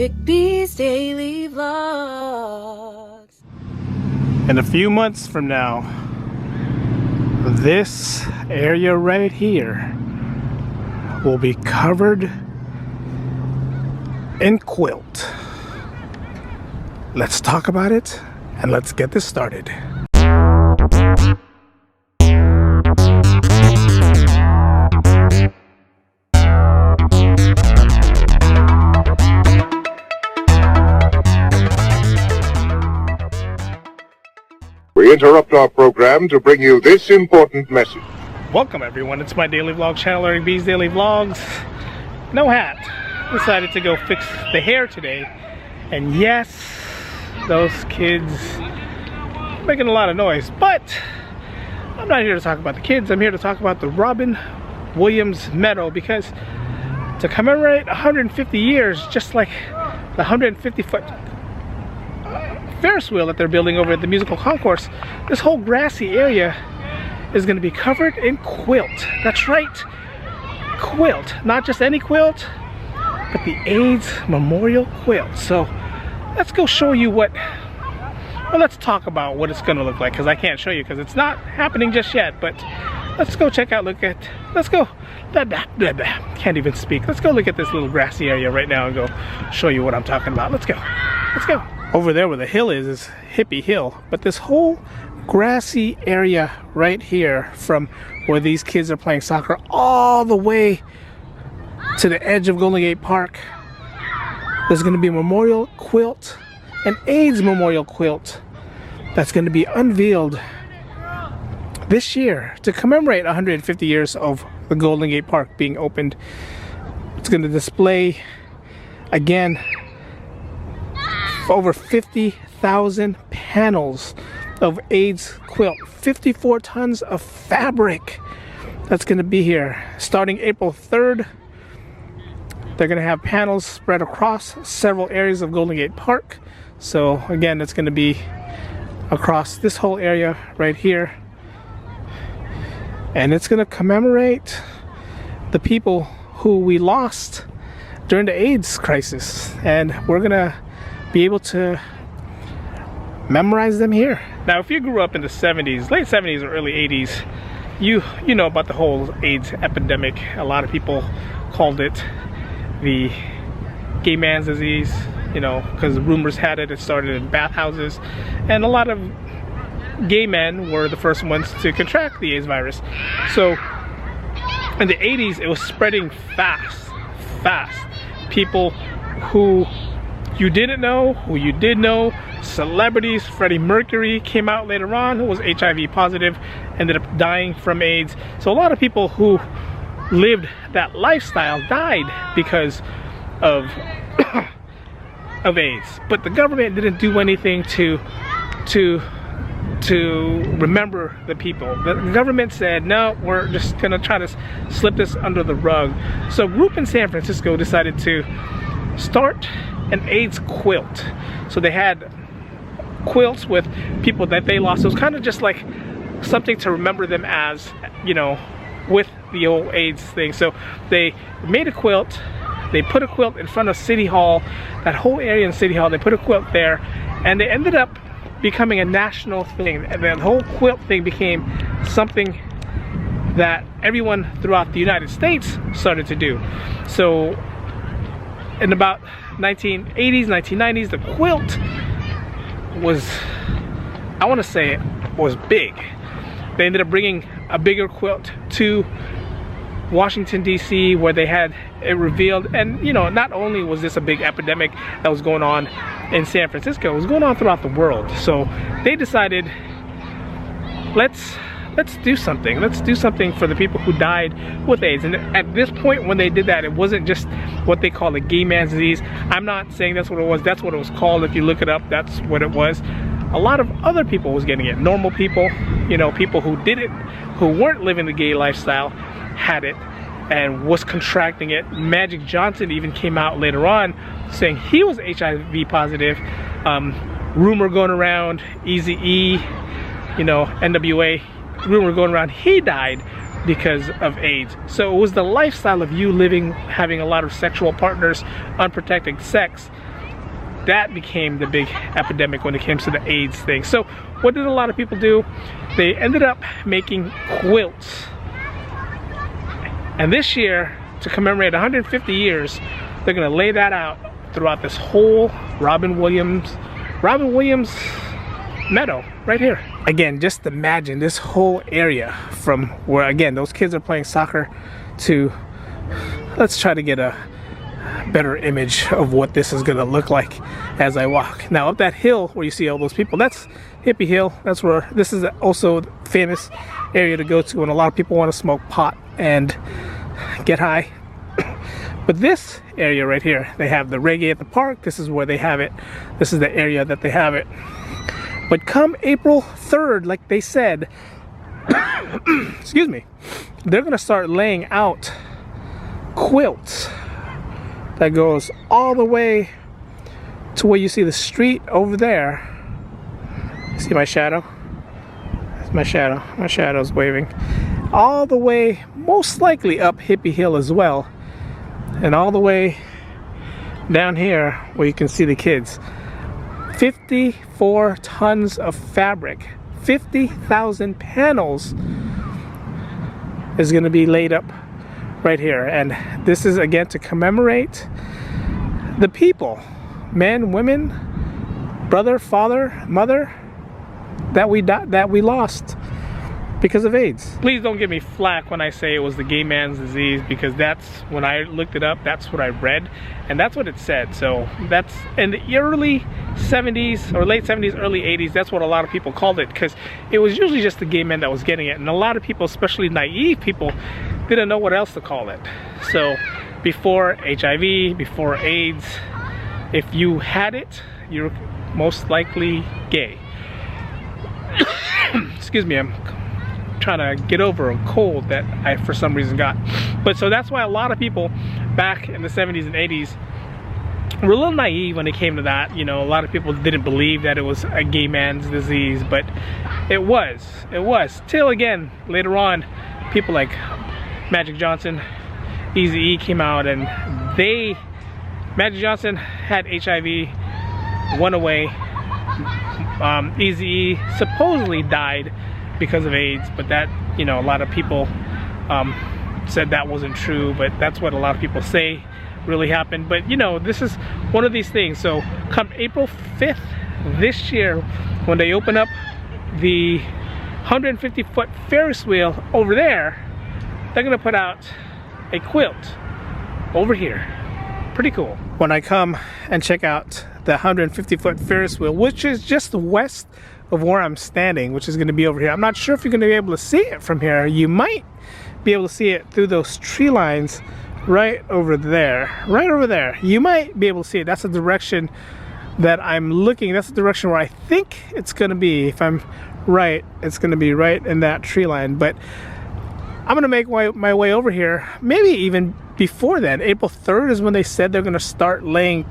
Rick B's Daily Vlogs. In a few months from now, this area right here will be covered in quilt. Let's talk about it and let's get this started. We interrupt our program to bring you this important message. Welcome everyone, it's my daily vlog channel, Rick B's Daily Vlogs. No hat. Decided to go fix the hair today. And yes, those kids making a lot of noise. But I'm not here to talk about the kids. I'm here to talk about the Robin Williams Meadow, because to commemorate 150 years, just like the 150-foot Ferris wheel that they're building over at the musical concourse, this whole grassy area is going to be covered in quilt. That's right, quilt. Not just any quilt, but the AIDS Memorial Quilt. So let's go show you what, well, let's talk about what it's going to look like, because I can't show you because it's not happening just yet. But let's go check out, let's go, can't even speak. Let's go look at this little grassy area right now and go show you what I'm talking about. Let's go. Over there where the hill is Hippie Hill, but this whole grassy area right here, from where these kids are playing soccer all the way to the edge of Golden Gate Park, there's going to be a memorial quilt, an AIDS Memorial Quilt, that's going to be unveiled this year to commemorate 150 years of the Golden Gate Park being opened. It's going to display, again, over 50,000 panels of AIDS quilt, 54 tons of fabric that's going to be here starting April 3rd. They're going to have panels spread across several areas of Golden Gate Park. So again, it's going to be across this whole area right here, and it's going to commemorate the people who we lost during the AIDS crisis, and we're going to be able to memorize them here. Now, if you grew up in the 70s, late 70s or early 80s, you know about the whole AIDS epidemic. A lot of people called it the gay man's disease, you know, because rumors had it started in bathhouses, and a lot of gay men were the first ones to contract the AIDS virus. So in the 80s, it was spreading fast. People who you didn't know, who you did know, celebrities. Freddie Mercury came out later on, who was HIV positive, ended up dying from AIDS. So a lot of people who lived that lifestyle died because of of AIDS. But the government didn't do anything to remember the people. The government said, no, we're just gonna try to slip this under the rug. So a group in San Francisco decided to start an AIDS quilt. So they had quilts with people that they lost. So it was kind of just like something to remember them as, you know, with the old AIDS thing. So they made a quilt, they put a quilt in front of City Hall, that whole area in City Hall, they put a quilt there, and they ended up becoming a national thing. And the whole quilt thing became something that everyone throughout the United States started to do. So in about 1980s, 1990s, the quilt was, I want to say, was big. They ended up bringing a bigger quilt to Washington, D.C., where they had it revealed. And, you know, not only was this a big epidemic that was going on in San Francisco, it was going on throughout the world. So they decided, let's do something. Let's do something for the people who died with AIDS. And at this point, when they did that, it wasn't just what they call a gay man's disease. I'm not saying that's what it was. That's what it was called. If you look it up, that's what it was. A lot of other people was getting it. Normal people, you know, people who didn't, who weren't living the gay lifestyle, had it and was contracting it. Magic Johnson even came out later on saying he was HIV positive. Rumor going around, Eazy-E, you know, NWA, rumor going around he died because of AIDS. So it was the lifestyle of you living, having a lot of sexual partners, unprotected sex, that became the big epidemic when it came to the AIDS thing. So what did a lot of people do? They ended up making quilts. And this year, to commemorate 150 years, they're gonna lay that out throughout this whole Robin Williams meadow right here. Again, just imagine this whole area from where, again, those kids are playing soccer to, let's try to get a better image of what this is gonna look like as I walk. Now up that hill where you see all those people, that's Hippie Hill. That's where, this is also a famous area to go to when a lot of people want to smoke pot and get high. But this area right here, they have the reggae at the park. This is where they have it. This is the area that they have it. But come April 3rd, like they said, excuse me, they're gonna start laying out quilts that goes all the way to where you see the street over there. See my shadow? That's my shadow. My shadow's waving. All the way, most likely up Hippie Hill as well. And all the way down here where you can see the kids. 54 tons of fabric, 50,000 panels is going to be laid up right here. And this is again to commemorate the people, men, women, brother, father, mother, that we lost because of AIDS. Please don't give me flack when I say it was the gay man's disease, because that's, when I looked it up, that's what I read and that's what it said. So that's in the early 70s or late 70s, early 80s, that's what a lot of people called it, because it was usually just the gay man that was getting it, and a lot of people, especially naive people, didn't know what else to call it. So before HIV, before AIDS, if you had it, you're most likely gay. Excuse me, I'm trying to get over a cold that I for some reason got. But so that's why a lot of people back in the 70s and 80s were a little naive when it came to that. You know, a lot of people didn't believe that it was a gay man's disease, but it was. Till again, later on, people like Magic Johnson, Eazy-E came out, and Magic Johnson had HIV, went away. Eazy-E supposedly died because of AIDS, but that, you know, a lot of people said that wasn't true, but that's what a lot of people say really happened. But you know, this is one of these things. So come April 5th this year, when they open up the 150-foot Ferris wheel over there, they're gonna put out a quilt over here. Pretty cool. When I come and check out the 150-foot Ferris wheel, which is just west of where I'm standing, which is going to be over here. I'm not sure if you're going to be able to see it from here. You might be able to see it through those tree lines right over there. Right over there. You might be able to see it. That's the direction that I'm looking. That's the direction where I think it's going to be. If I'm right, it's going to be right in that tree line. But I'm going to make my way over here, maybe even before then. April 3rd is when they said they're going to start laying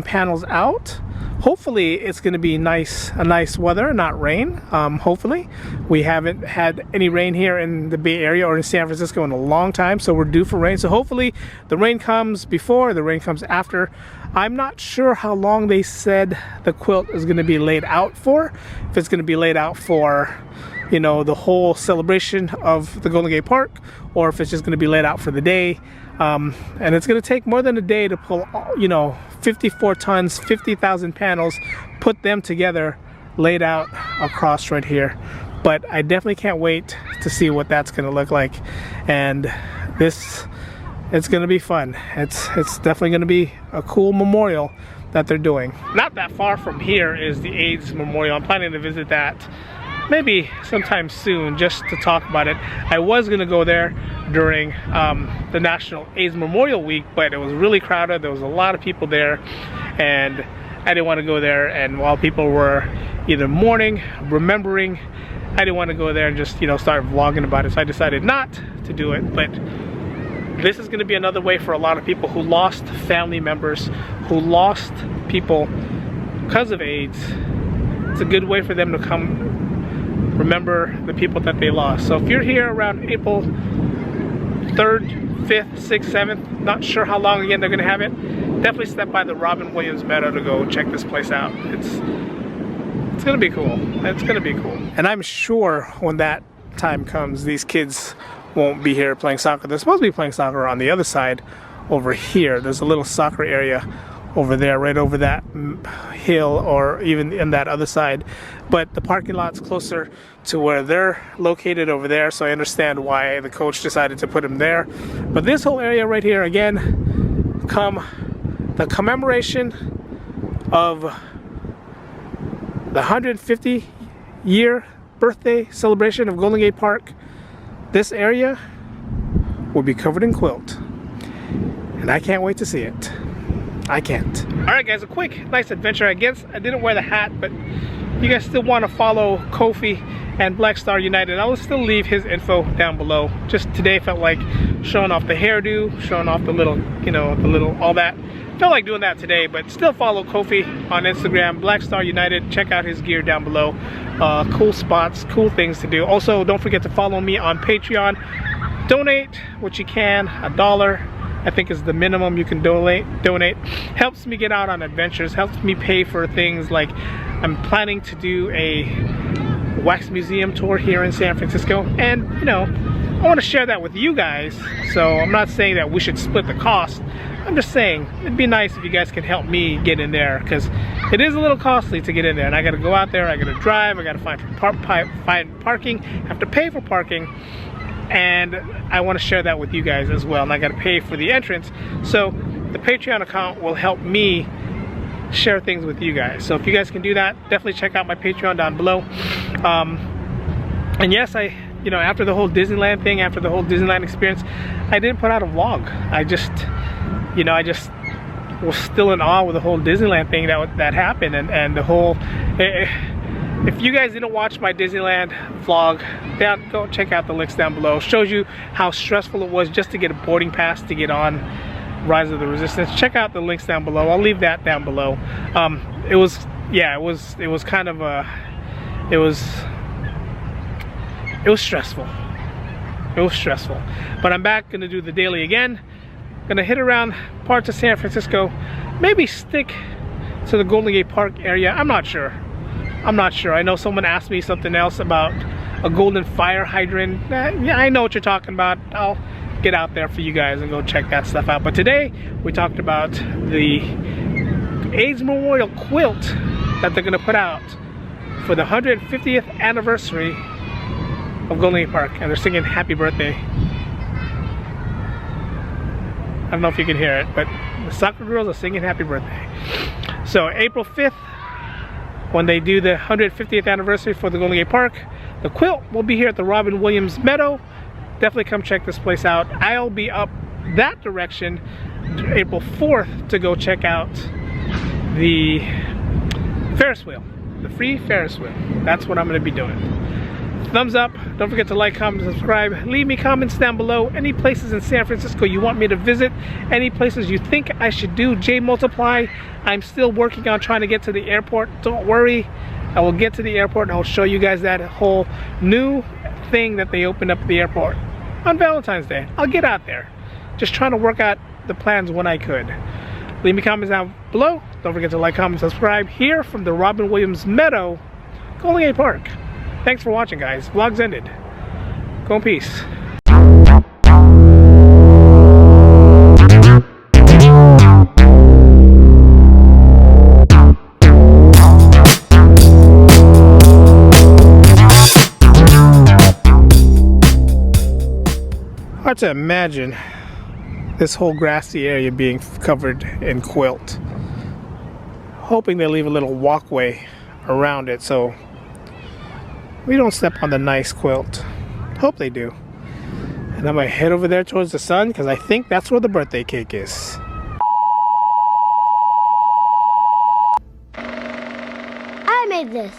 panels out. Hopefully it's going to be nice weather, not rain. Hopefully. We haven't had any rain here in the Bay Area or in San Francisco in a long time, so we're due for rain. So hopefully the rain comes before, the rain comes after. I'm not sure how long they said the quilt is going to be laid out for. If it's going to be laid out for, you know, the whole celebration of the Golden Gate Park, or if it's just going to be laid out for the day. And it's going to take more than a day to pull, you know, 54 tons, 50,000 panels, put them together, laid out across right here. But I definitely can't wait to see what that's going to look like. And it's going to be fun. It's definitely going to be a cool memorial that they're doing. Not that far from here is the AIDS Memorial. I'm planning to visit that maybe sometime soon, just to talk about it. I was gonna go there during the National AIDS Memorial Week, but it was really crowded. There was a lot of people there, and I didn't want to go there. And while people were either mourning, remembering, I didn't want to go there and just, you know, start vlogging about it. So I decided not to do it. But this is going to be another way for a lot of people who lost family members, who lost people because of AIDS. It's a good way for them to come remember the people that they lost. So if you're here around April 3rd, 5th, 6th, 7th, not sure how long again they're going to have it, definitely step by the Robin Williams Meadow to go check this place out. It's gonna be cool. It's gonna be cool. And I'm sure when that time comes, these kids won't be here playing soccer. They're supposed to be playing soccer on the other side over here. There's a little soccer area over there, right over that hill, or even in that other side. But the parking lot's closer to where they're located over there, so I understand why the coach decided to put them there. But this whole area right here, again, the commemoration of the 150-year birthday celebration of Golden Gate Park. This area will be covered in quilt, and I can't wait to see it. I can't. Alright guys, a quick, nice adventure. I guess I didn't wear the hat, but you guys still want to follow Kofi and Black Star United. I will still leave his info down below. Just today felt like showing off the hairdo, showing off the little, you know, the little, all that. Felt like doing that today, but still follow Kofi on Instagram, Black Star United. Check out his gear down below. Cool spots, cool things to do. Also, don't forget to follow me on Patreon. Donate what you can. $1 I think is the minimum you can donate. Helps me get out on adventures, helps me pay for things like I'm planning to do a wax museum tour here in San Francisco, and you know, I want to share that with you guys. So I'm not saying that we should split the cost. I'm just saying it'd be nice if you guys can help me get in there, because it is a little costly to get in there, and I got to go out there, I got to drive, I got to find parking, have to pay for parking. And I want to share that with you guys as well, and I got to pay for the entrance. So the Patreon account will help me share things with you guys. So if you guys can do that, definitely check out my Patreon down below. And yes, you know, after the whole Disneyland thing, after the whole Disneyland experience, I didn't put out a vlog. I just was still in awe with the whole Disneyland thing that happened, and the whole. If you guys didn't watch my Disneyland vlog, go check out the links down below. Shows you how stressful it was just to get a boarding pass to get on Rise of the Resistance. Check out the links down below. I'll leave that down below. It was kind of it was stressful. It was stressful. But I'm back, gonna do the daily again. Gonna hit around parts of San Francisco. Maybe stick to the Golden Gate Park area. I'm not sure. I know someone asked me something else about a golden fire hydrant. Yeah, I know what you're talking about. I'll get out there for you guys and go check that stuff out. But today we talked about the AIDS Memorial Quilt that they're gonna put out for the 150th anniversary of Golden Gate Park, and they're singing happy birthday. I don't know if you can hear it, but the soccer girls are singing happy birthday. So April 5th, when they do the 150th anniversary for the Golden Gate Park, the quilt will be here at the Robin Williams Meadow. Definitely come check this place out. I'll be up that direction April 4th to go check out the Ferris wheel, the free Ferris wheel. That's what I'm going to be doing. Thumbs up. Don't forget to like, comment, subscribe. Leave me comments down below. Any places in San Francisco you want me to visit, any places you think I should do. J Multiply, I'm still working on trying to get to the airport. Don't worry, I will get to the airport and I'll show you guys that whole new thing that they opened up at the airport on Valentine's Day. I'll get out there. Just trying to work out the plans when I could. Leave me comments down below. Don't forget to like, comment, subscribe. Here from the Robin Williams Meadow, Golden Gate Park. Thanks for watching, guys. Vlog's ended. Go in peace. Hard to imagine this whole grassy area being covered in quilt. Hoping they leave a little walkway around it so we don't step on the nice quilt. Hope they do. And I'm gonna head over there towards the sun because I think that's where the birthday cake is. I made this.